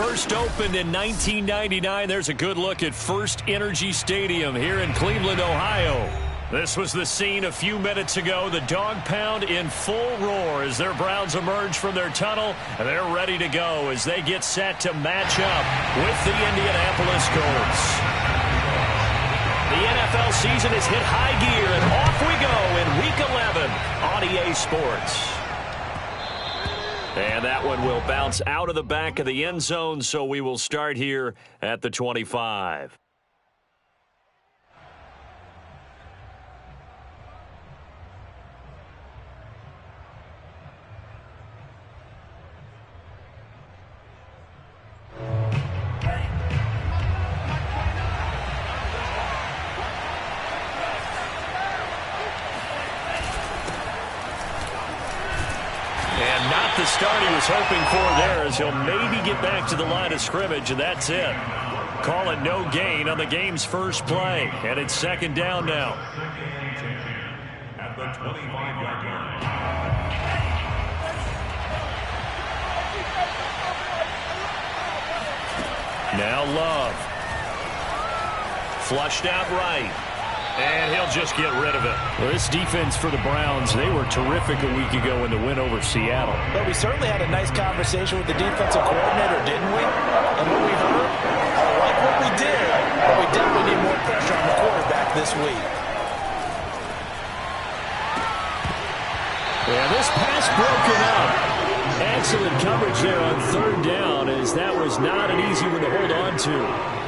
first opened in 1999. There's a good look at First Energy Stadium here in Cleveland, Ohio. This was the scene a few minutes ago. The dog pound in full roar as their Browns emerge from their tunnel. And they're ready to go as they get set to match up with the Indianapolis Colts. The NFL season has hit high gear, and off we go in Week 11 on EA Sports. And that one will bounce out of the back of the end zone, so we will start here at the 25. The start he was hoping for there as he'll maybe get back to the line of scrimmage, and that's it. Call it no gain on the game's first play, and it's second down now. At the 25-yard line. Now Love. Flushed out right. And he'll just get rid of it. Well, this defense for the Browns, they were terrific a week ago in the win over Seattle. But we certainly had a nice conversation with the defensive coordinator, didn't we? And what we heard, I like what we did, but we definitely need more pressure on the quarterback this week. Yeah, this pass broken up. Excellent coverage there on third down, as that was not an easy one to hold on to.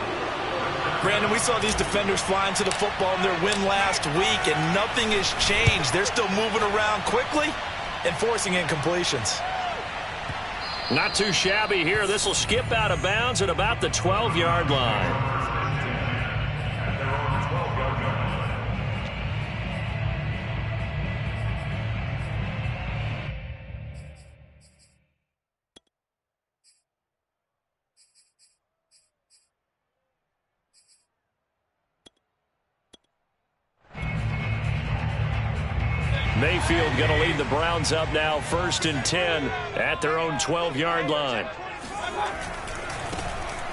Brandon, we saw these defenders flying to the football in their win last week, and nothing has changed. They're still moving around quickly and forcing incompletions. Not too shabby here. This will skip out of bounds at about the 12-yard line. Mayfield going to lead the Browns up now, 1st and 10 at their own 12-yard line.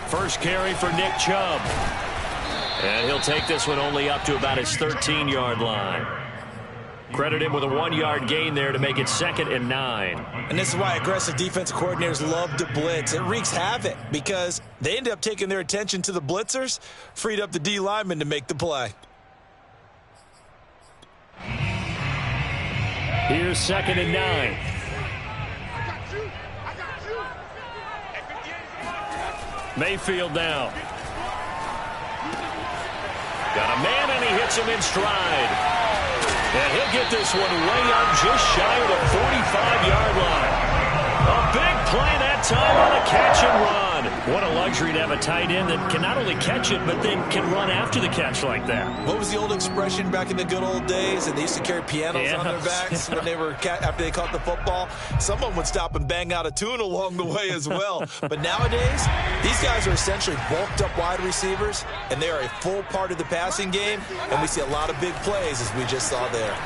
First carry for Nick Chubb. And he'll take this one only up to about his 13-yard line. Credit him with a 1-yard gain there to make it 2nd and 9. And this is why aggressive defensive coordinators love to blitz. It wreaks havoc because they end up taking their attention to the blitzers, freed up the D lineman to make the play. Here's 2nd and 9. Mayfield now. Got a man, and he hits him in stride. And he'll get this one way up just shy of the 45-yard line. A big play that time on a catch and run. What a luxury to have a tight end that can not only catch it, but then can run after the catch like that. What was the old expression back in the good old days? And they used to carry pianos on their backs when they were after they caught the football. Someone would stop and bang out a tune along the way as well. But nowadays, these guys are essentially bulked up wide receivers, and they are a full part of the passing game. And we see a lot of big plays, as we just saw there.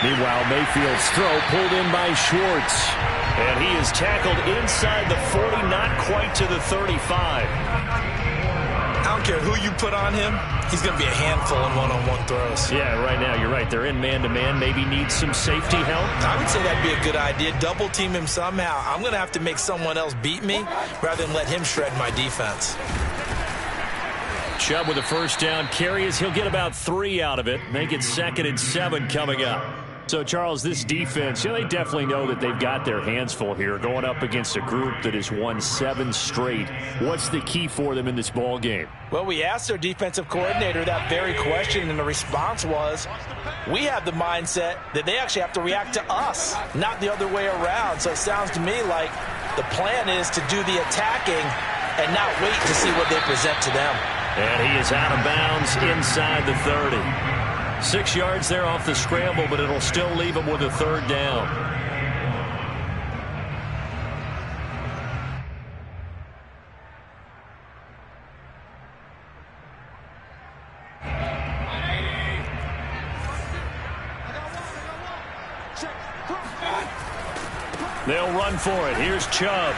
Meanwhile, Mayfield's throw pulled in by Schwartz. And he is tackled inside the 40, not quite to the 35. I don't care who you put on him. He's going to be a handful in one-on-one throws. Yeah, right now, you're right. They're in man-to-man. Maybe needs some safety help. I would say that'd be a good idea. Double team him somehow. I'm going to have to make someone else beat me rather than let him shred my defense. Chubb with a first down carry as he'll get about 3 out of it. Make it 2nd and 7 coming up. So, Charles, this defense, they definitely know that they've got their hands full here going up against a group that has won 7 straight. What's the key for them in this ball game? Well, we asked their defensive coordinator that very question, and the response was, we have the mindset that they actually have to react to us, not the other way around. So it sounds to me like the plan is to do the attacking and not wait to see what they present to them. And he is out of bounds inside the 30. 6 yards there off the scramble, but it'll still leave him with a 3rd down. They'll run for it. Here's Chubb.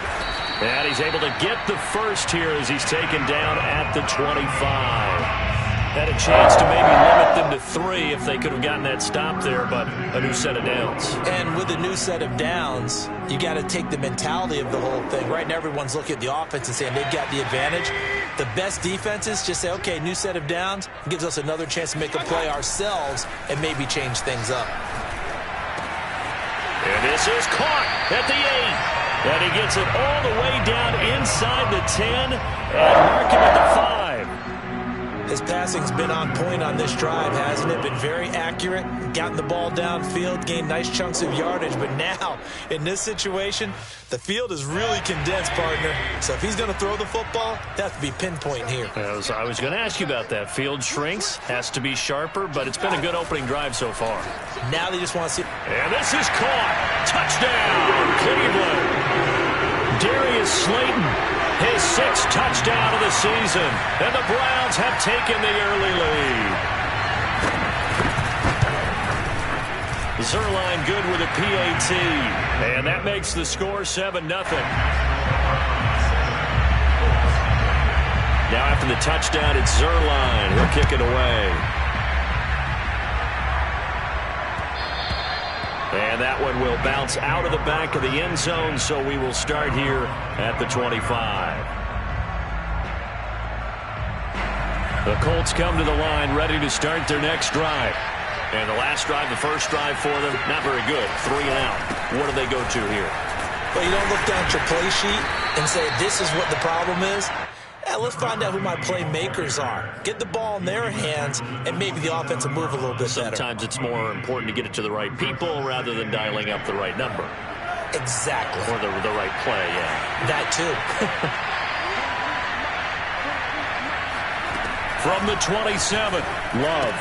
And he's able to get the first here as he's taken down at the 25. Had a chance to maybe limit them to 3 if they could have gotten that stop there, but a new set of downs. And with a new set of downs, you got to take the mentality of the whole thing. Right now, everyone's looking at the offense and saying they've got the advantage. The best defenses just say, okay, new set of downs gives us another chance to make a play ourselves and maybe change things up. And this is caught at the 8. And he gets it all the way down inside the 10 and mark him at the 5. His passing's been on point on this drive, hasn't it? Been very accurate, gotten the ball downfield, gained nice chunks of yardage. But now, in this situation, the field is really condensed, partner. So if he's going to throw the football, that has to be pinpoint here. I was going to ask you about that. Field shrinks, has to be sharper, but it's been a good opening drive so far. Now they just want to see. And this is caught. Touchdown, Cleveland. Darius Slayton, his 6th touchdown of the season. And the Browns have taken the early lead. Zerline good with a PAT. And that makes the score 7-0. Now after the touchdown, it's Zerline. He'll kick it away. And that one will bounce out of the back of the end zone, so we will start here at the 25. The Colts come to the line ready to start their next drive. And the last drive, the first drive for them, not very good. 3 and out. What do they go to here? Well, you don't look down at your play sheet and say, this is what the problem is. Let's find out who my playmakers are. Get the ball in their hands, and maybe the offense will move a little bit better. Sometimes it's more important to get it to the right people rather than dialing up the right number. Exactly. Or the right play, yeah. That too. From the 27, Love.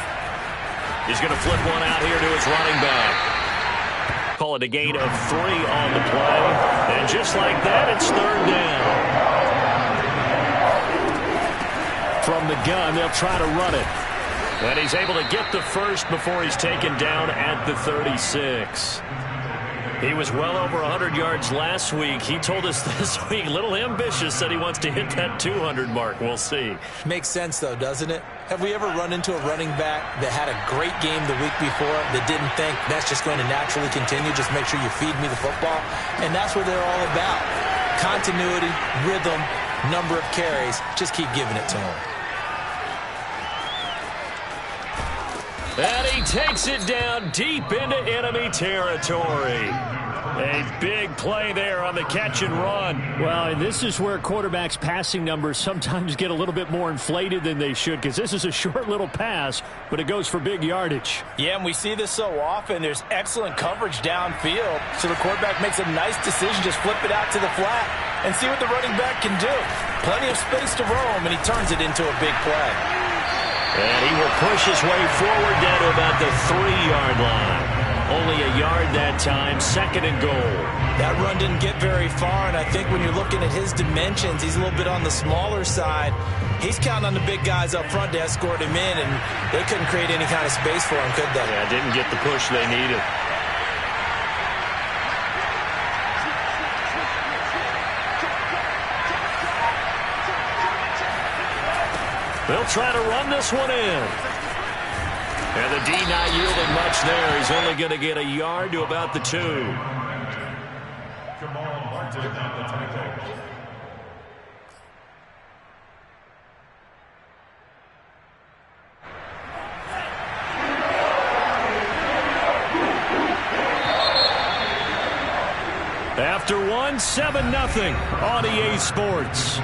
He's going to flip one out here to his running back. Call it a gain of 3 on the play. And just like that, it's 3rd down. From the gun, they'll try to run it. And he's able to get the first before he's taken down at the 36. He was well over 100 yards last week. He told us this week, a little ambitious, said he wants to hit that 200 mark. We'll see. Makes sense, though, doesn't it? Have we ever run into a running back that had a great game the week before that didn't think that's just going to naturally continue? Just make sure you feed me the football. And that's what they're all about. Continuity, rhythm, number of carries. Just keep giving it to him. And he takes it down deep into enemy territory. A big play there on the catch and run. Well, and this is where quarterbacks' passing numbers sometimes get a little bit more inflated than they should, because this is a short little pass, but it goes for big yardage. Yeah, and we see this so often. There's excellent coverage downfield, so the quarterback makes a nice decision, just flip it out to the flat and see what the running back can do. Plenty of space to roam, and he turns it into a big play. And he will push his way forward down to about the 3-yard line. Only a yard that time, 2nd and goal. That run didn't get very far, and I think when you're looking at his dimensions, he's a little bit on the smaller side. He's counting on the big guys up front to escort him in, and they couldn't create any kind of space for him, could they? Yeah, didn't get the push they needed. They'll try to run this one in. And the D not yielding much there. He's only going to get a yard to about the 2. After 1, 7-0 on EA Sports.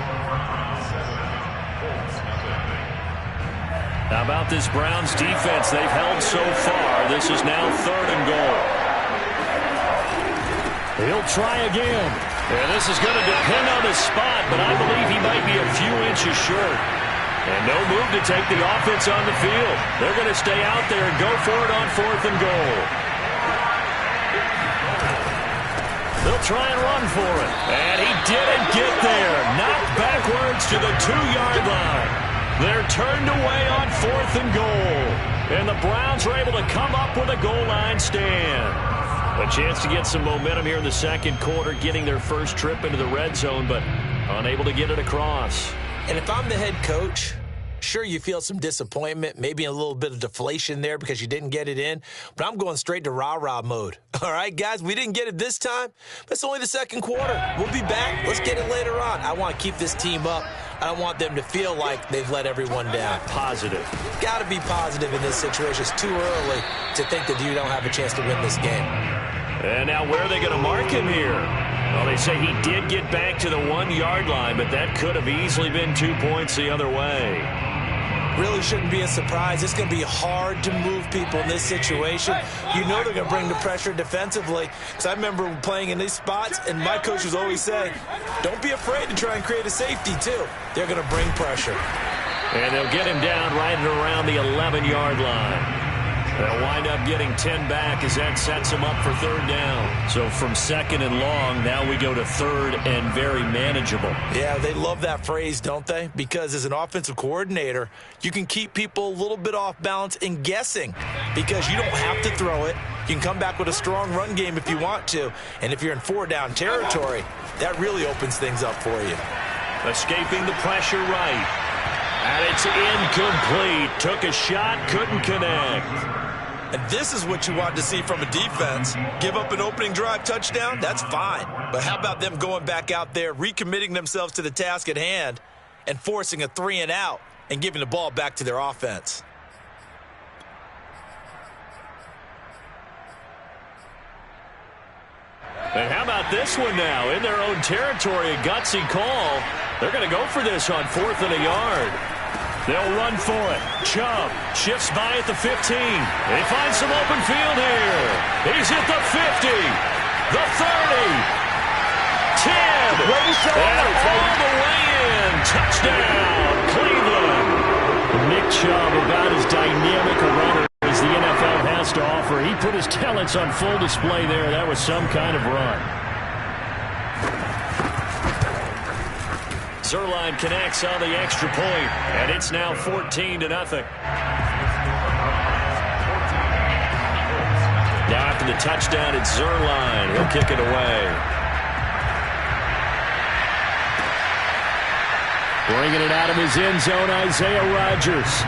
How about this Browns defense they've held so far? This is now 3rd and goal. He'll try again. And this is going to depend on the spot, but I believe he might be a few inches short. And no move to take the offense on the field. They're going to stay out there and go for it on 4th and goal. They'll try and run for it. And he didn't get there. Knocked backwards to the 2-yard line. They're turned away on 4th and goal. And the Browns are able to come up with a goal line stand. A chance to get some momentum here in the second quarter, getting their first trip into the red zone, but unable to get it across. And if I'm the head coach, sure, you feel some disappointment, maybe a little bit of deflation there because you didn't get it in, but I'm going straight to rah-rah mode. All right, guys, we didn't get it this time, but it's only the second quarter. We'll be back. Let's get it later on. I want to keep this team up. I don't want them to feel like they've let everyone down. Positive. Got to be positive in this situation. It's too early to think that you don't have a chance to win this game. And now where are they going to mark him here? Well, they say he did get back to the 1-yard line, but that could have easily been 2 points the other way. Really shouldn't be a surprise. It's going to be hard to move people in this situation. You know they're going to bring the pressure defensively. Because I remember playing in these spots, and my coaches always say, don't be afraid to try and create a safety, too. They're going to bring pressure. And they'll get him down right at around the 11-yard line. They'll wind up getting 10 back as that sets him up for third down. So from second and long, now we go to third and very manageable. Yeah, they love that phrase, don't they? Because as an offensive coordinator, you can keep people a little bit off balance and guessing because you don't have to throw it. You can come back with a strong run game if you want to. And if you're in 4-down territory, that really opens things up for you. Escaping the pressure right. And it's incomplete. Took a shot, couldn't connect. And this is what you want to see from a defense. Give up an opening drive touchdown, that's fine. But how about them going back out there, recommitting themselves to the task at hand, and forcing a 3-and-out and giving the ball back to their offense? And how about this one now? In their own territory, a gutsy call. They're going to go for this on 4th and a yard. They'll run for it. Chubb shifts by at the 15. They find some open field here. He's hit the 50, the 30, 10, and all the way in. Touchdown, Cleveland. Nick Chubb, about as dynamic a runner as the NFL has to offer. He put his talents on full display there. That was some kind of run. Zerline connects on the extra point, and it's now 14-0. Now after the touchdown, it's Zerline. He'll kick it away. Bringing it out of his end zone, Isaiah Rodgers.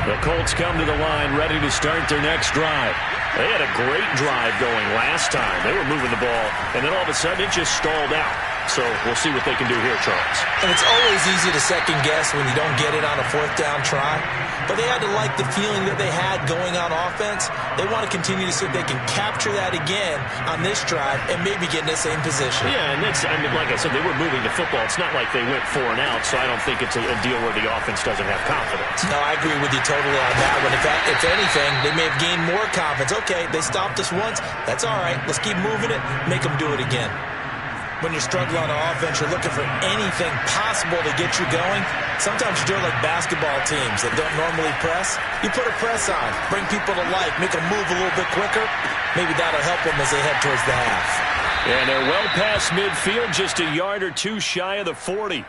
The Colts come to the line, ready to start their next drive. They had a great drive going last time. They were moving the ball, and then all of a sudden it just stalled out. So we'll see what they can do here, Charles. And it's always easy to second guess when you don't get it on a 4th down try. But they had to like the feeling that they had going on offense. They want to continue to see if they can capture that again on this drive and maybe get in the same position. Yeah, and that's, I mean, like I said, they were moving the football. It's not like they went 4 and out, so I don't think it's a deal where the offense doesn't have confidence. No, I agree with you totally on that one. If anything, they may have gained more confidence. Okay, they stopped us once. That's all right. Let's keep moving it. Make them do it again. When you're struggling on offense, you're looking for anything possible to get you going. Sometimes you do it like basketball teams that don't normally press. You put a press on, bring people to life, make them move a little bit quicker. Maybe that'll help them as they head towards the half. And they're well past midfield, just a yard or two shy of the 40.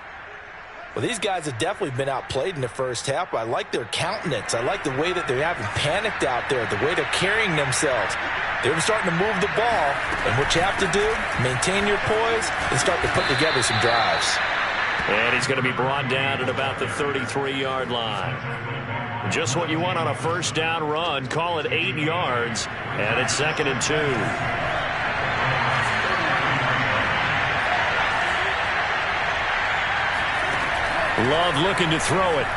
Well, these guys have definitely been outplayed in the first half. I like their countenance. I like the way that they haven't panicked out there, the way they're carrying themselves. They're starting to move the ball, and what you have to do, maintain your poise and start to put together some drives. And he's going to be brought down at about the 33-yard line. Just what you want on a 1st down run. Call it 8 yards, and it's 2nd and 2. Love looking to throw it.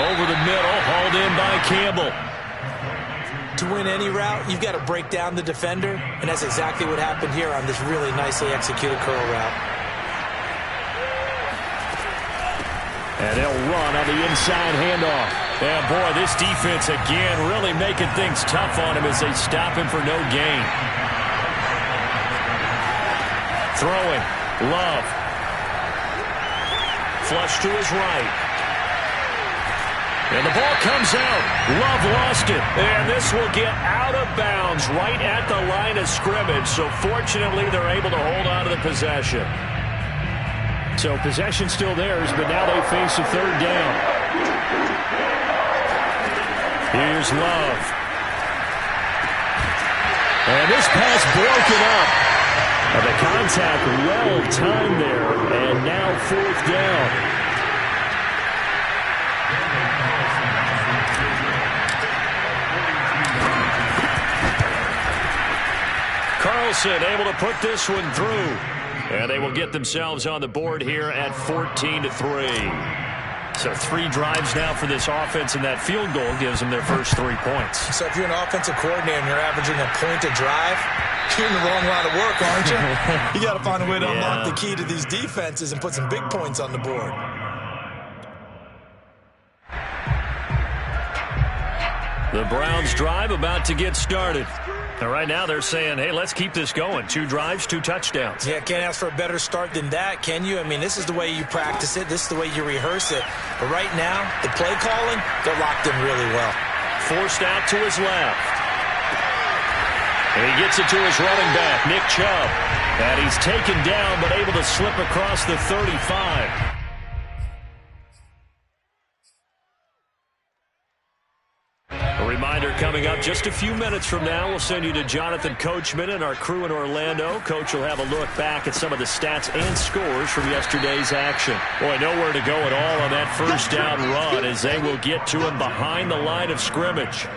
Over the middle, hauled in by Campbell. To win any route, you've got to break down the defender, and that's exactly what happened here on this really nicely executed curl route. And they'll run on the inside handoff. And boy, this defense again really making things tough on him as they stop him for no gain. Throwing, Love. Flush to his right. And the ball comes out. Love lost it. And this will get out of bounds right at the line of scrimmage. So fortunately, they're able to hold on to the possession. So possession still theirs, but now they face a third down. Here's Love. And this pass broken up. The contact well timed there, and now fourth down. Carlson able to put this one through. And they will get themselves on the board here at 14-3. So 3 drives now for this offense, and that field goal gives them their first 3 points. So if you're an offensive coordinator and you're averaging a point a drive, you're in the wrong line of work, aren't you? You got to find a way to unlock the key to these defenses and put some big points on the board. The Browns drive about to get started. And right now they're saying, hey, let's keep this going. 2 drives, 2 touchdowns. Yeah, can't ask for a better start than that, can you? I mean, this is the way you practice it. This is the way you rehearse it. But right now, the play calling, they're locked in really well. Forced out to his left. And he gets it to his running back, Nick Chubb. And he's taken down, but able to slip across the 35. A reminder coming up just a few minutes from now. We'll send you to Jonathan Coachman and our crew in Orlando. Coach will have a look back at some of the stats and scores from yesterday's action. Boy, nowhere to go at all on that first down run as they will get to him behind the line of scrimmage.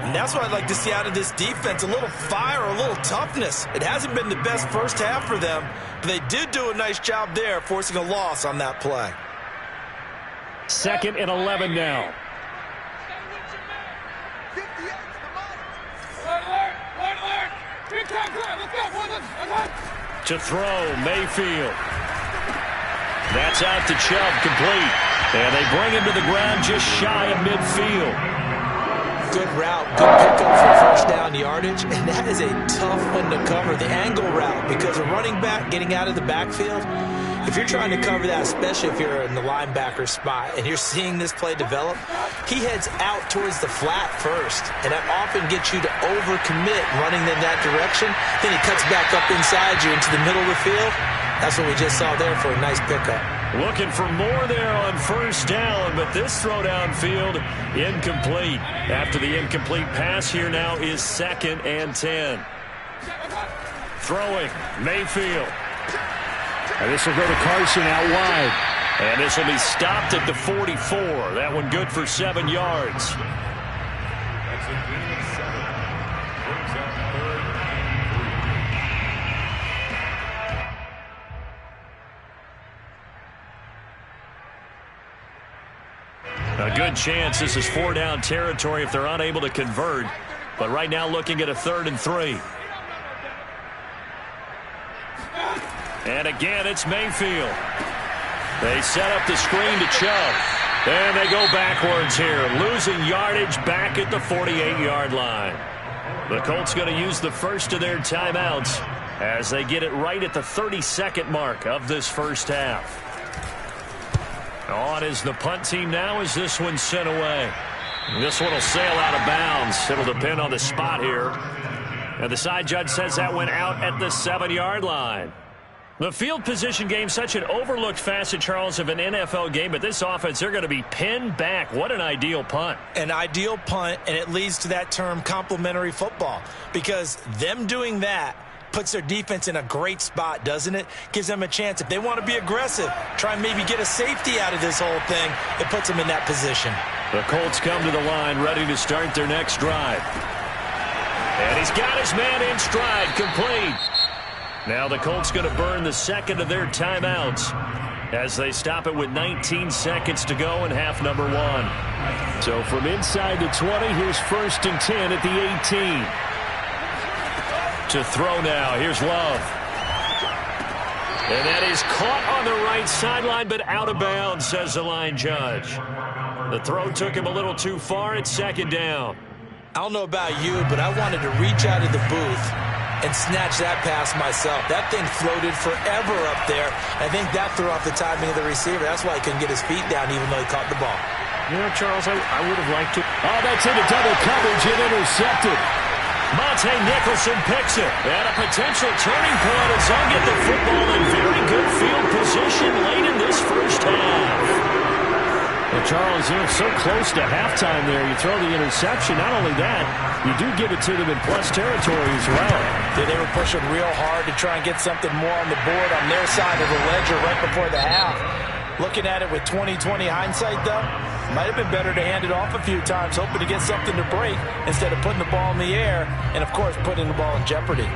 And that's what I'd like to see out of this defense, a little fire, a little toughness. It hasn't been the best first half for them, but they did do a nice job there, forcing a loss on that play. 2nd and 11 now. To throw, Mayfield. That's out to Chubb, complete. And they bring him to the ground just shy of midfield. Good route, good pickup for first down yardage, and that is a tough one to cover, the angle route, because a running back getting out of the backfield, if you're trying to cover that, especially if you're in the linebacker spot and you're seeing this play develop, he heads out towards the flat first, and that often gets you to overcommit running in that direction. Then he cuts back up inside you into the middle of the field. That's what we just saw there for a nice pickup. Looking for more there on first down, but this throw downfield incomplete. After the incomplete pass, here now is 2nd and 10. Throwing, Mayfield. And this will go to Carson out wide. And this will be stopped at the 44. That one good for 7 yards. A good chance this is 4-down territory if they're unable to convert. But right now looking at a 3rd and 3. And again, it's Mayfield. They set up the screen to Chubb. And they go backwards here, losing yardage back at the 48-yard line. The Colts going to use the first of their timeouts as they get it right at the 32nd mark of this first half. On is the punt team now as this one's sent away. This one will sail out of bounds. It'll depend on the spot here. And the side judge says that went out at the 7-yard line. The field position game, such an overlooked facet, Charles, of an NFL game. But this offense, they're going to be pinned back. What an ideal punt. An ideal punt, and it leads to that term complementary football. Because them doing that puts their defense in a great spot, doesn't it? Gives them a chance. If they want to be aggressive, try and maybe get a safety out of this whole thing, it puts them in that position. The Colts come to the line ready to start their next drive. And he's got his man in stride, complete. Now the Colts going to burn the second of their timeouts as they stop it with 19 seconds to go in half number 1. So from inside the 20, here's 1st and 10 at the 18. To throw now, here's Love. And that is caught on the right sideline, but out of bounds, says the line judge. The throw took him a little too far. It's 2nd down. I don't know about you, but I wanted to reach out of the booth and snatch that pass myself. That thing floated forever up there. I think that threw off the timing of the receiver. That's why he couldn't get his feet down even though he caught the ball. You know, Charles, I would have liked to. Oh, that's into double coverage and intercepted. Monte Nicholson picks it. And a potential turning point as they'll get the football in very good field position late in this first half. Well, Charles, so close to halftime there. You throw the interception. Not only that, you do give it to them in plus territory as well. Yeah, they were pushing real hard to try and get something more on the board on their side of the ledger right before the half. Looking at it with 20/20 hindsight, though, might have been better to hand it off a few times, hoping to get something to break instead of putting the ball in the air and, of course, putting the ball in jeopardy.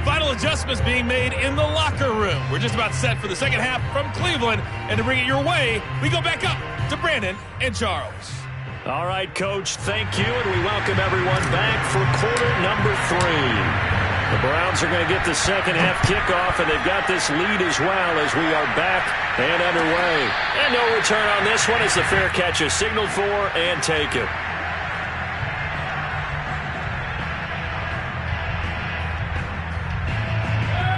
Final adjustments being made in the locker room. We're just about set for the second half from Cleveland. And to bring it your way, we go back up to Brandon and Charles. All right, Coach, thank you, and we welcome everyone back for quarter number 3. The Browns are going to get the second half kickoff, and they've got this lead as well as we are back and underway. And no return on this one as the fair catch is signaled for and taken.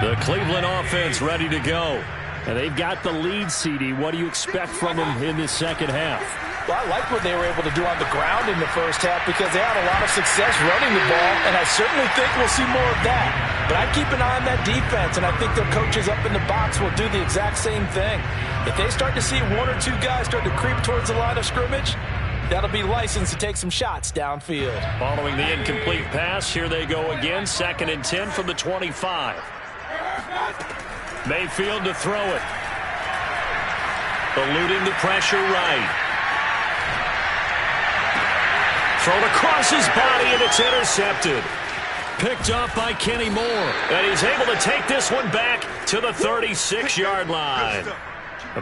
The Cleveland offense ready to go. And they've got the lead, CD. What do you expect from them in the second half? Well, I like what they were able to do on the ground in the first half because they had a lot of success running the ball, and I certainly think we'll see more of that. But I keep an eye on that defense, and I think their coaches up in the box will do the exact same thing. If they start to see one or two guys start to creep towards the line of scrimmage, that'll be licensed to take some shots downfield. Following the incomplete pass, here they go again. 2nd and 10 from the 25. Mayfield to throw it. Eluding the pressure right. Thrown across his body, and it's intercepted. Picked up by Kenny Moore. And he's able to take this one back to the 36-yard line.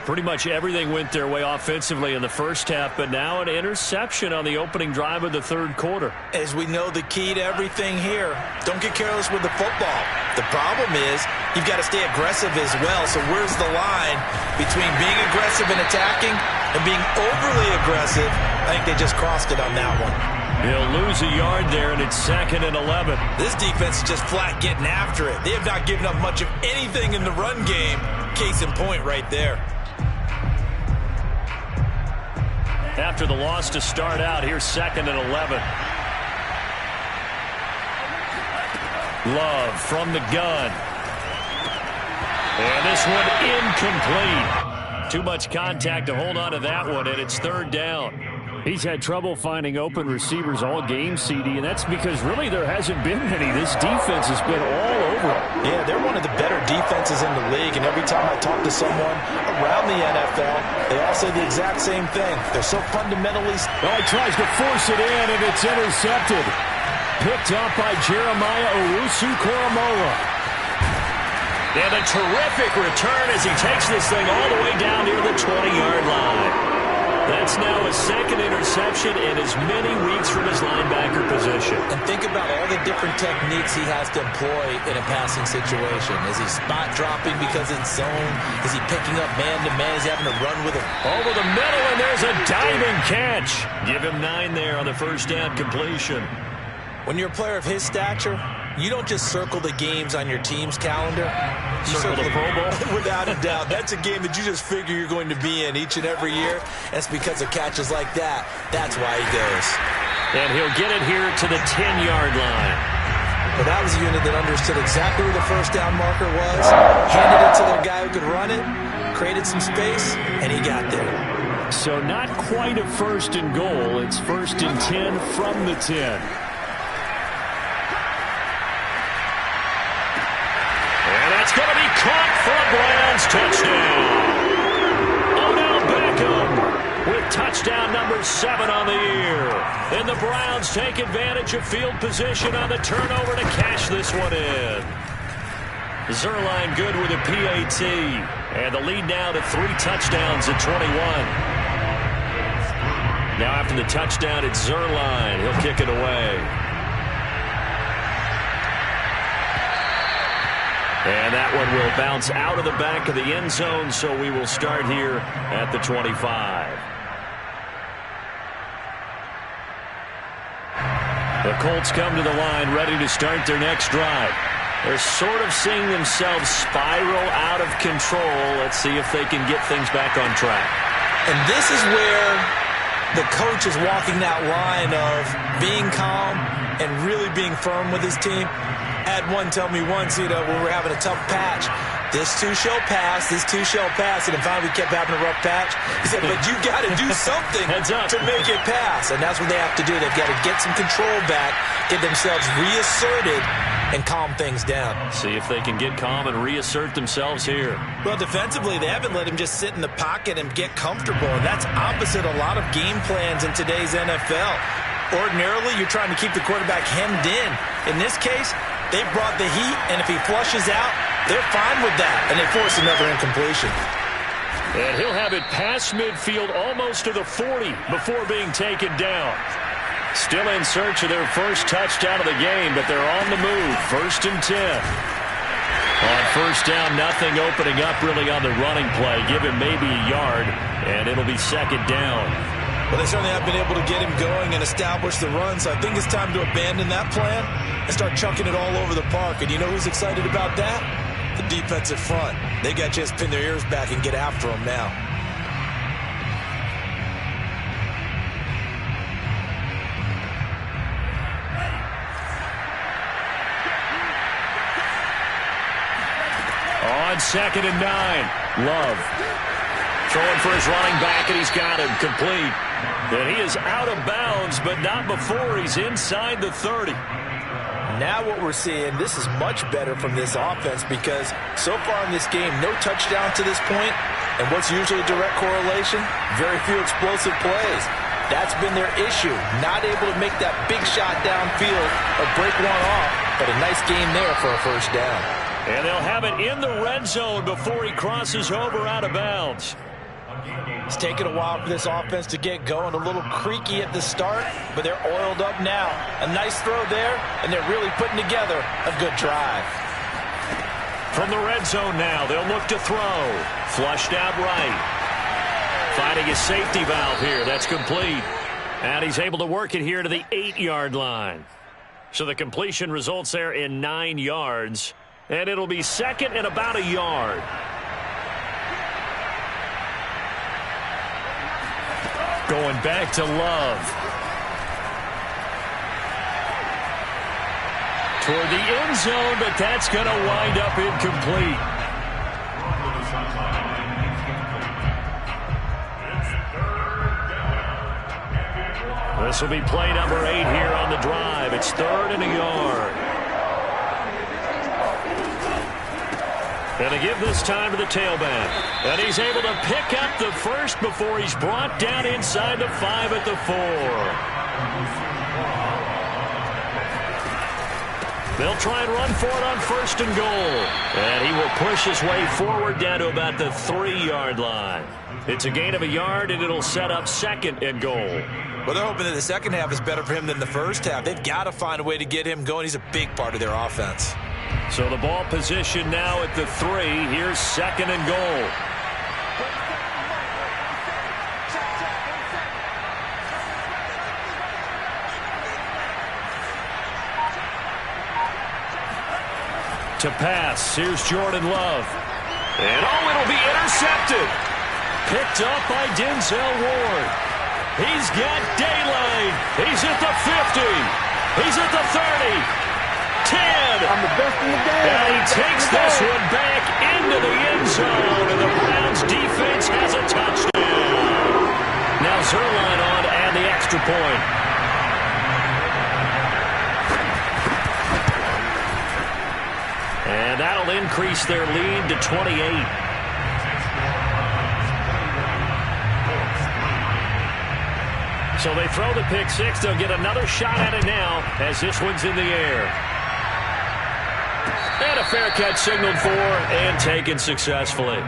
Pretty much everything went their way offensively in the first half, but now an interception on the opening drive of the third quarter. As we know, the key to everything here, don't get careless with the football. The problem is you've got to stay aggressive as well. So where's the line between being aggressive and attacking and being overly aggressive? I think they just crossed it on that one. He'll lose a yard there, and it's 2nd and 11. This defense is just flat getting after it. They have not given up much of anything in the run game. Case in point right there. After the loss to start out, here's 2nd and 11. Love from the gun. And this one incomplete. Too much contact to hold on to that one, and it's 3rd down. He's had trouble finding open receivers all game, CD, and that's because really there hasn't been many. This defense has been all over it. Yeah, they're one of the better defenses in the league, and every time I talk to someone around the NFL, they all say the exact same thing. They're so fundamentally... Oh, he tries to force it in, and it's intercepted. Picked up by Jeremiah Owusu-Koramoah. And a terrific return as he takes this thing all the way down near the 20-yard line. That's now his 2nd interception in as many weeks from his linebacker position. And think about all the different techniques he has to employ in a passing situation. Is he spot dropping because it's zone? Is he picking up man-to-man? Is he having to run with it? Over the middle, and there's a diving catch. Give him 9 there on the first down completion. When you're a player of his stature, you don't just circle the games on your team's calendar. You circle the Pro Bowl? Without a doubt. That's a game that you just figure you're going to be in each and every year. That's because of catches like that. That's why he goes. And he'll get it here to the 10-yard line. But that was a unit that understood exactly where the first down marker was, handed it to their guy who could run it, created some space, and he got there. So not quite a 1st and goal. It's 1st and 10 from the 10. It's going to be caught for a Browns touchdown. Odell Beckham with touchdown number 7 on the year. And the Browns take advantage of field position on the turnover to cash this one in. Zerline good with a PAT. And the lead now to 3 touchdowns at 21. Now after the touchdown, it's Zerline. He'll kick it away. And that one will bounce out of the back of the end zone, so we will start here at the 25. The Colts come to the line ready to start their next drive. They're sort of seeing themselves spiral out of control. Let's see if they can get things back on track. And this is where the coach is walking that line of being calm and really being firm with his team. I had one tell me once, when we were having a tough patch, this too shall pass, this too shall pass, and then finally we kept having a rough patch. He said, but you got to do something to make it pass, and that's what they have to do. They've got to get some control back, get themselves reasserted, and calm things down. See if they can get calm and reassert themselves here. Well, defensively, they haven't let him just sit in the pocket and get comfortable, and that's opposite a lot of game plans in today's NFL. Ordinarily, you're trying to keep the quarterback hemmed in. In this case, they brought the heat, and if he flushes out, they're fine with that, and they force another incompletion. And he'll have it past midfield almost to the 40 before being taken down. Still in search of their first touchdown of the game, but they're on the move. 1st and 10. On first down, nothing opening up really on the running play. Give him maybe a yard, and it'll be 2nd down. Well, they certainly have been able to get him going and establish the run, so I think it's time to abandon that plan and start chucking it all over the park. And you know who's excited about that? The defensive front. They got a chance to pin their ears back and get after him now. On 2nd and 9, Love. Throwing for his running back, and he's got him complete. And he is out of bounds, but not before he's inside the 30. Now what we're seeing, this is much better from this offense because so far in this game, no touchdown to this point. And what's usually a direct correlation? Very few explosive plays. That's been their issue. Not able to make that big shot downfield or break one off, but a nice game there for a first down. And they'll have it in the red zone before he crosses over out of bounds. It's taken a while for this offense to get going. A little creaky at the start, but they're oiled up now. A nice throw there, and they're really putting together a good drive. From the red zone now, they'll look to throw. Flushed out right. Finding his safety valve here. That's complete. And he's able to work it here to the 8-yard line. So the completion results there in 9 yards. And it'll be 2nd and about a yard. Going back to Love. Toward the end zone, but that's going to wind up incomplete. This will be play number 8 here on the drive. It's 3rd and a yard. And to give this time to the tailback. And he's able to pick up the first before he's brought down inside the 5 at the 4. They'll try and run for it on 1st and goal. And he will push his way forward down to about the 3-yard line. It's a gain of a yard, and it'll set up 2nd and goal. Well, they're hoping that the second half is better for him than the first half. They've got to find a way to get him going. He's a big part of their offense. So the ball position now at the 3. Here's 2nd and goal. To pass. Here's Jordan Love. And it'll be intercepted. Picked up by Denzel Ward. He's got daylight. He's at the 50. He's at the 30. 10. I'm the best in the game. And he takes this one back into the end zone, and the Browns defense has a touchdown. Now Zerline on to add the extra point. And that'll increase their lead to 28. So they throw the pick 6. They'll get another shot at it now as this one's in the air. And a fair catch signaled for and taken successfully.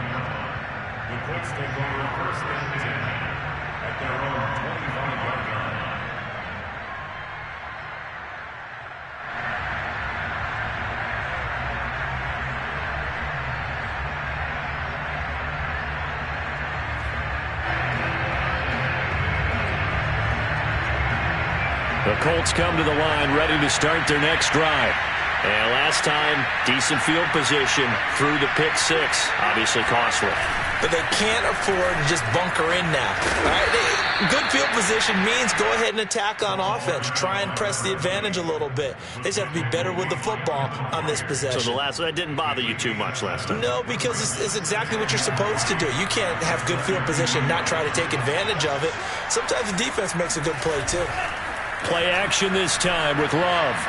The Colts come to the line ready to start their next drive. And last time, decent field position through the pick 6. Obviously costly. But they can't afford to just bunker in now. All right? Good field position means go ahead and attack on offense. Try and press the advantage a little bit. They just have to be better with the football on this possession. So that didn't bother you too much last time? No, because it's exactly what you're supposed to do. You can't have good field position and not try to take advantage of it. Sometimes the defense makes a good play, too. Play action this time with Love.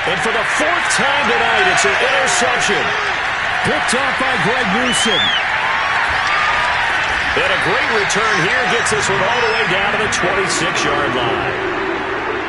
And for the 4th time tonight, it's an interception. Picked off by Greg Newsom. And a great return here gets this one all the way down to the 26-yard line.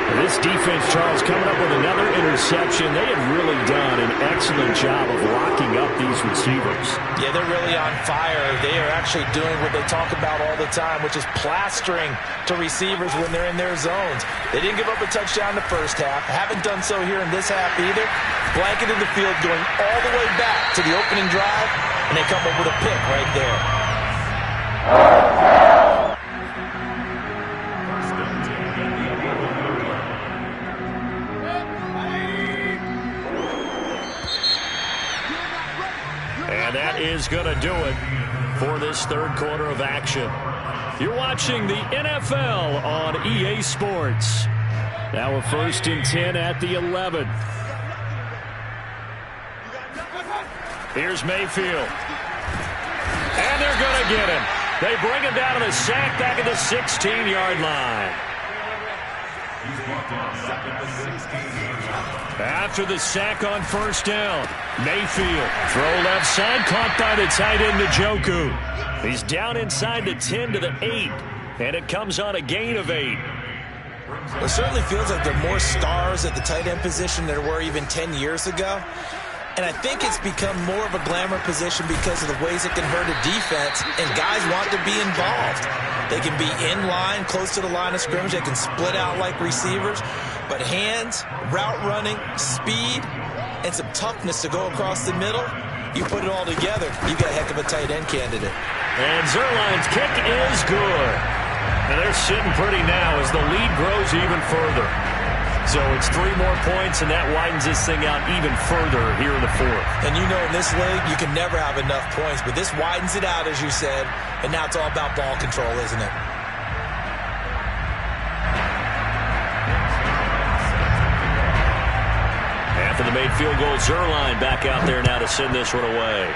And this defense, Charles, coming up with another interception. They have really done an excellent job of locking up these receivers. Yeah, they're really on fire. They are actually doing what they talk about all the time, which is plastering to receivers when they're in their zones. They didn't give up a touchdown in the first half. Haven't done so here in this half either. Blanketed the field going all the way back to the opening drive, and they come up with a pick right there. And that is going to do it for this third quarter of action. You're watching the NFL on EA Sports. Now a 1st and 10 at the 11. Here's Mayfield. And they're going to get him. They bring him down to the sack back at the 16-yard line. After the sack on 1st down, Mayfield, throw left side, caught by the tight end Njoku. He's down inside the 10 to the 8, and it comes on a gain of 8. It certainly feels like there are more stars at the tight end position than there were even 10 years ago. And I think it's become more of a glamour position because of the ways it can hurt a defense, and guys want to be involved. They can be in line, close to the line of scrimmage. They can split out like receivers. But hands, route running, speed, and some toughness to go across the middle, you put it all together, you got a heck of a tight end candidate. And Zerline's kick is good. And they're sitting pretty now as the lead grows even further. So it's 3 more points, and that widens this thing out even further here in the 4th. And you know in this league, you can never have enough points, but this widens it out, as you said, and now it's all about ball control, isn't it? After the made field goal, Zerline back out there now to send this one away.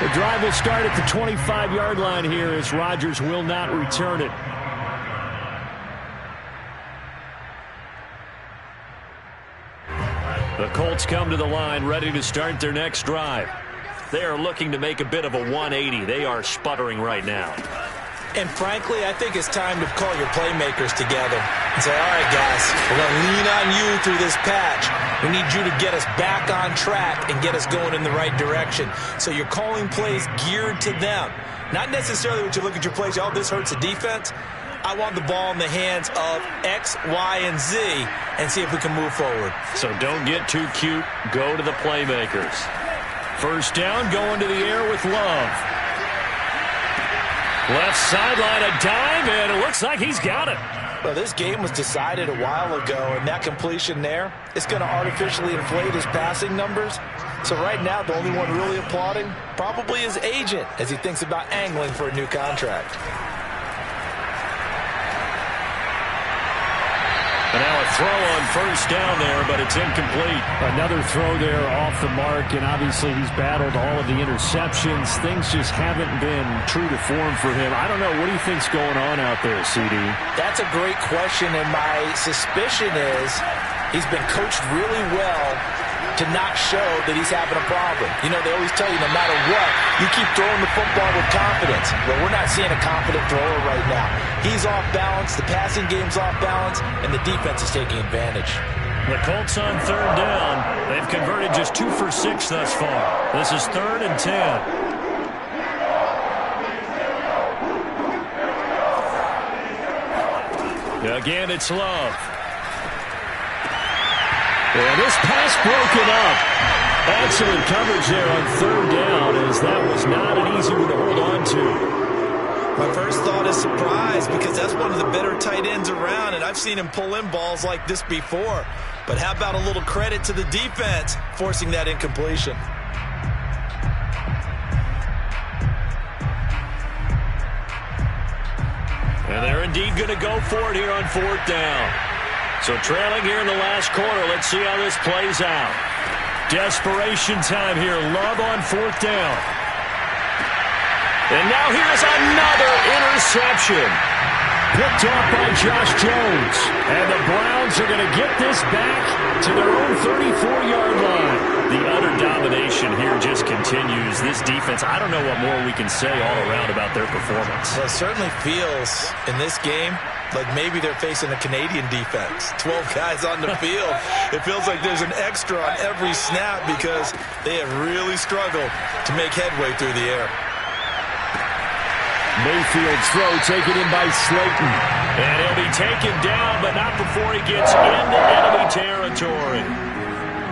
The drive will start at the 25-yard line here as Rodgers will not return it. The Colts come to the line ready to start their next drive. They are looking to make a bit of a 180. They are sputtering right now. And frankly, I think it's time to call your playmakers together and say, all right, guys, we're going to lean on you through this patch. We need you to get us back on track and get us going in the right direction. So you're calling plays geared to them. Not necessarily when you look at your plays, oh, this hurts the defense. I want the ball in the hands of X, Y, and Z and see if we can move forward. So don't get too cute. Go to the playmakers. 1st down, going to the air with Love. Left sideline, a dive, and it looks like he's got it. Well, this game was decided a while ago, and that completion there is going to artificially inflate his passing numbers. So right now, the only one really applauding probably his agent as he thinks about angling for a new contract. And now a throw on 1st down there, but it's incomplete. Another throw there off the mark, and obviously he's battled all of the interceptions. Things just haven't been true to form for him. I don't know. What do you think's going on out there, CD? That's a great question, and my suspicion is he's been coached really well to not show that he's having a problem. You know, they always tell you no matter what, you keep throwing the football with confidence. Well, we're not seeing a confident thrower right now. He's off balance, the passing game's off balance, and the defense is taking advantage. The Colts on 3rd down. They've converted just 2 for 6 thus far. This is 3rd and 10. Again, it's Love. And this pass broken up. Excellent coverage there on 3rd down, as that was not an easy one to hold on to. My first thought is surprise, because that's one of the better tight ends around, and I've seen him pull in balls like this before. But how about a little credit to the defense forcing that incompletion? And they're indeed going to go for it here on 4th down. So trailing here in the last quarter. Let's see how this plays out. Desperation time here. Love on 4th down. And now here's another interception. Picked off by Josh Jones. And the Browns are going to get this back to their own 34-yard line. The utter domination here just continues. This defense, I don't know what more we can say all around about their performance. Well, it certainly feels in this game like maybe they're facing a Canadian defense. 12 guys on the field. It feels like there's an extra on every snap because they have really struggled to make headway through the air. Mayfield's throw taken in by Slayton. And he'll be taken down, but not before he gets into enemy territory.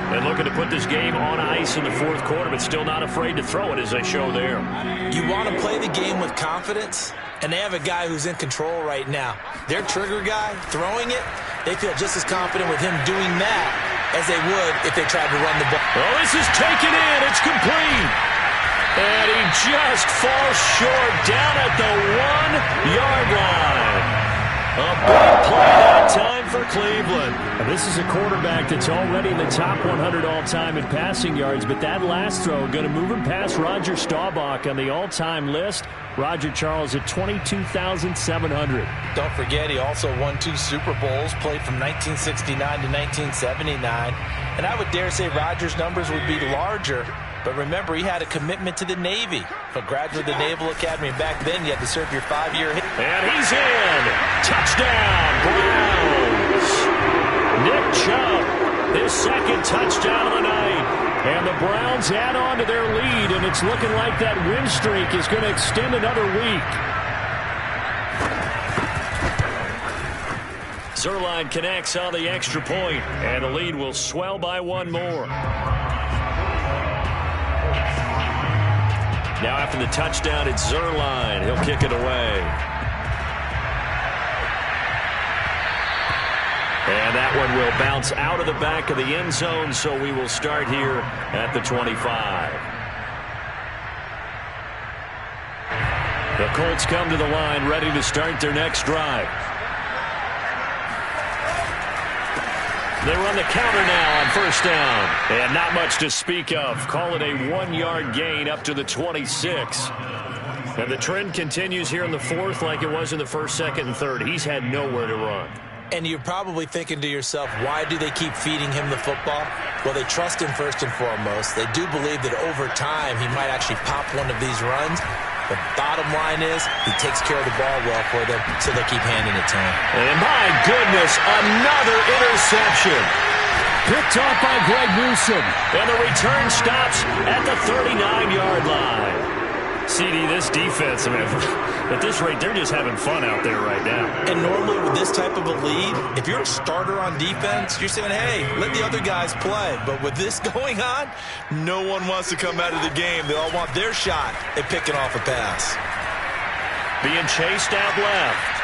And looking to put this game on ice in the 4th quarter, but still not afraid to throw it as they show there. You want to play the game with confidence, and they have a guy who's in control right now. Their trigger guy, throwing it, they feel just as confident with him doing that as they would if they tried to run the ball. Oh, this is taken in. It's complete. And he just falls short down at the 1-yard line. A big play that time for Cleveland. And this is a quarterback that's already in the top 100 all-time in passing yards, but that last throw going to move him past Roger Staubach on the all-time list. Roger Charles at 22,700. Don't forget, he also won 2 Super Bowls, played from 1969 to 1979. And I would dare say Roger's numbers would be larger. But remember, he had a commitment to the Navy. A graduate of the Naval Academy. And back then, you had to serve your 5-year hit. And he's in. Touchdown, Browns. Nick Chubb, his 2nd touchdown of the night. And the Browns add on to their lead, and it's looking like that win streak is going to extend another week. Zerline connects on the extra point, and the lead will swell by 1 more. Now after the touchdown, it's Zerline. He'll kick it away. And that one will bounce out of the back of the end zone, so we will start here at the 25. The Colts come to the line, ready to start their next drive. They run the counter now on 1st down. And not much to speak of. Call it a 1-yard gain up to the 26. And the trend continues here in the 4th like it was in the 1st, 2nd, and 3rd. He's had nowhere to run. And you're probably thinking to yourself, why do they keep feeding him the football? Well, they trust him first and foremost. They do believe that over time he might actually pop one of these runs. The bottom line is he takes care of the ball well for them, so they keep handing it to him. And my goodness, another interception. Picked off by Greg Newsom. And the return stops at the 39-yard line. CD, this defense, I mean, at this rate, they're just having fun out there right now. And normally with this type of a lead, if you're a starter on defense, you're saying, hey, let the other guys play. But with this going on, no one wants to come out of the game. They all want their shot at picking off a pass. Being chased out left.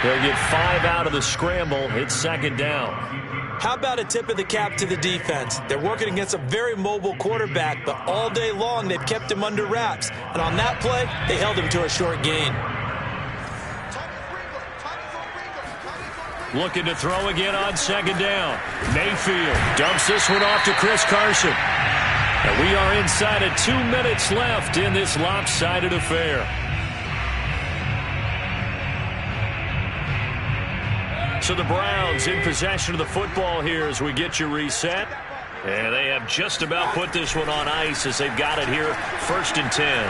They'll get 5 out of the scramble. It's 2nd down. How about a tip of the cap to the defense? They're working against a very mobile quarterback, but all day long they've kept him under wraps. And on that play, they held him to a short gain. Looking to throw again on 2nd down. Mayfield dumps this one off to Chris Carson. And we are inside of 2 minutes left in this lopsided affair. So the Browns in possession of the football here as we get you reset. And they have just about put this one on ice as they've got it here, 1st and 10.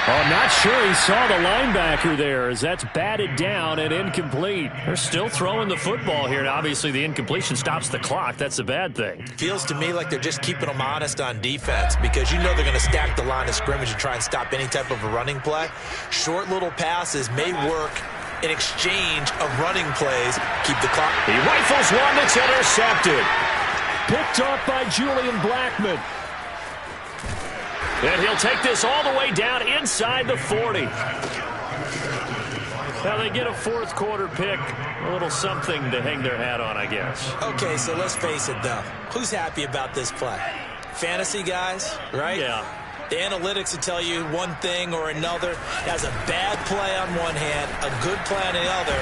Oh, not sure he saw the linebacker there as that's batted down and incomplete. They're still throwing the football here, and obviously the incompletion stops the clock. That's a bad thing. Feels to me like they're just keeping them honest on defense because you know they're going to stack the line of scrimmage and try and stop any type of a running play. Short little passes may work in exchange of running plays. Keep the clock. He rifles one that's intercepted. Picked off by Julian Blackmon. And he'll take this all the way down inside the 40. Now they get a 4th quarter pick. A little something to hang their hat on, I guess. Okay, so let's face it, though. Who's happy about this play? Fantasy guys, right? Yeah. The analytics will tell you one thing or another. Has a bad play on one hand, a good play on the other,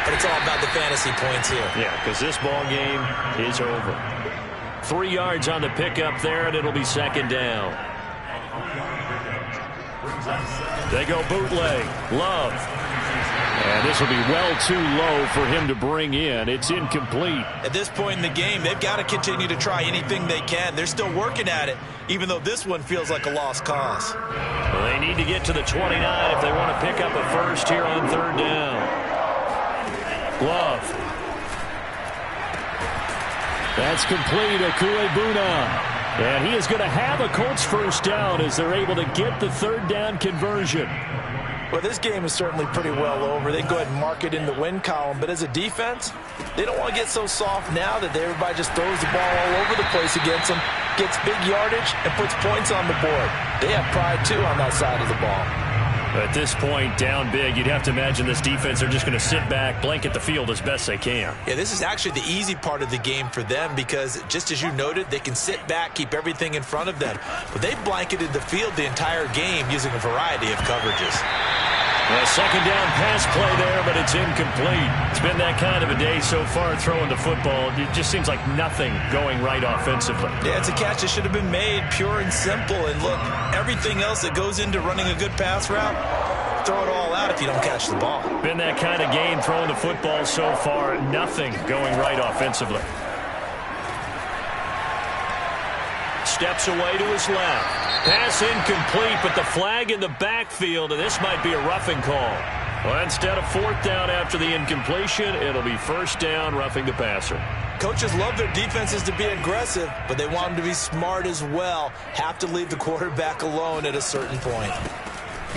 but it's all about the fantasy points here. Yeah, because this ball game is over. 3 yards on the pickup there, and it'll be second down. They go bootleg. Love. And this will be well too low for him to bring in. It's incomplete. At this point in the game, they've got to continue to try anything they can. They're still working at it, even though this one feels like a lost cause. Well, they need to get to the 29 if they want to pick up a first here on third down. Glove. That's complete. Akuebuna. And he is going to have a Colts first down as they're able to get the third down conversion. Well, this game is certainly pretty well over. They can go ahead and mark it in the win column. But as a defense, they don't want to get so soft now that everybody just throws the ball all over the place against them, gets big yardage, and puts points on the board. They have pride, too, on that side of the ball. At this point, down big, you'd have to imagine this defense are just going to sit back, blanket the field as best they can. Yeah, this is actually the easy part of the game for them because, just as you noted, they can sit back, keep everything in front of them. But they've blanketed the field the entire game using a variety of coverages. A second down pass play there, but it's incomplete. It's been that kind of a day so far throwing the football. It just seems like nothing going right offensively. Yeah, it's a catch that should have been made, pure and simple. And look, everything else that goes into running a good pass route, throw it all out if you don't catch the ball. Been that kind of game throwing the football so far. Nothing going right offensively. Steps away to his left. Pass incomplete, but the flag in the backfield, and this might be a roughing call. Well, instead of fourth down after the incompletion, it'll be first down, roughing the passer. Coaches love their defenses to be aggressive, but they want them to be smart as well. Have to leave the quarterback alone at a certain point.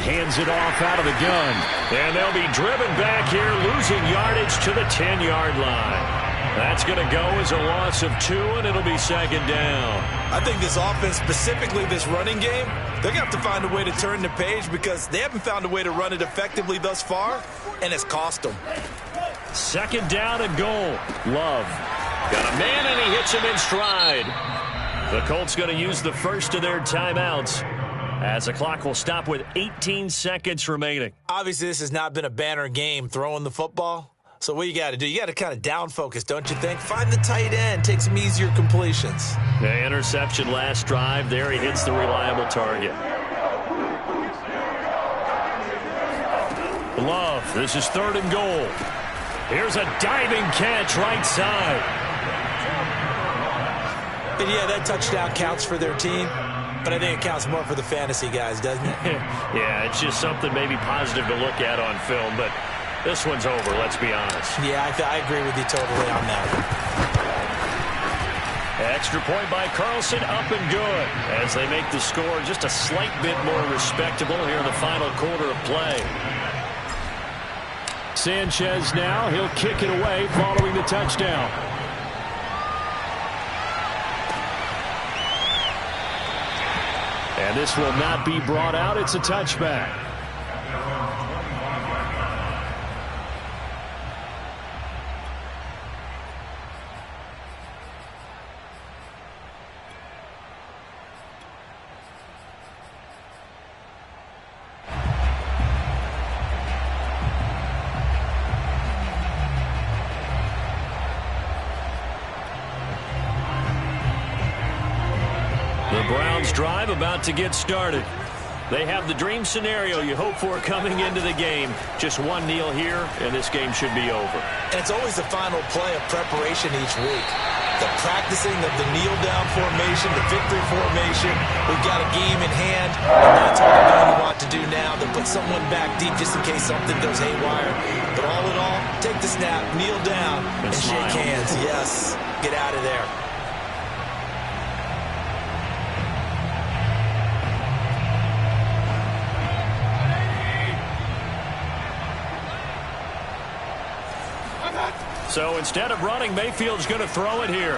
Hands it off out of the gun. And they'll be driven back here, losing yardage to the 10-yard line. That's going to go as a loss of 2, and it'll be second down. I think this offense, specifically this running game, they're going to have to find a way to turn the page because they haven't found a way to run it effectively thus far, and it's cost them. Second down and goal. Love. Got a man, and he hits him in stride. The Colts going to use the first of their timeouts as the clock will stop with 18 seconds remaining. Obviously, this has not been a banner game throwing the football. So what you got to do, you got to kind of down focus, don't you think? Find the tight end, take some easier completions. The interception last drive. There he hits the reliable target. Love. This is third and goal. Here's a diving catch right side. And yeah, that touchdown counts for their team, but I think it counts more for the fantasy guys, doesn't it? Yeah, it's just something maybe positive to look at on film, but this one's over, let's be honest. Yeah, I agree with you totally on that one. Extra point by Carlson, up and good, as they make the score just a slight bit more respectable here in the final quarter of play. Sanchez now, he'll kick it away following the touchdown. And this will not be brought out, it's a touchback. The Browns drive about to get started. They have the dream scenario you hope for coming into the game. Just one kneel here, and this game should be over. And it's always the final play of preparation each week. The practicing of the kneel-down formation, the victory formation. We've got a game in hand, and that's what they're going to want to do now. They'll put someone back deep just in case something goes haywire. But all in all, take the snap, kneel down, and shake hands. Yes, get out of there. So instead of running, Mayfield's going to throw it here.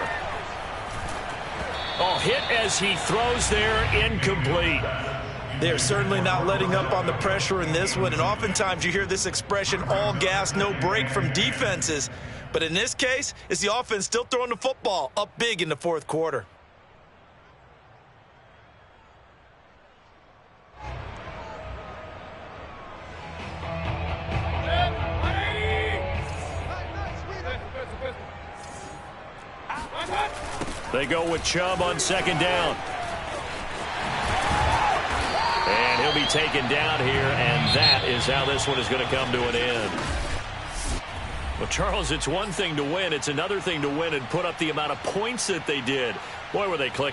Oh, hit as he throws there, incomplete. They're certainly not letting up on the pressure in this one, and oftentimes you hear this expression, all gas, no break from defenses. But in this case, it's the offense still throwing the football up big in the fourth quarter. They go with Chubb on second down. And he'll be taken down here, and that is how this one is going to come to an end. Well, Charles, it's one thing to win. It's another thing to win and put up the amount of points that they did. Boy, were they clicking.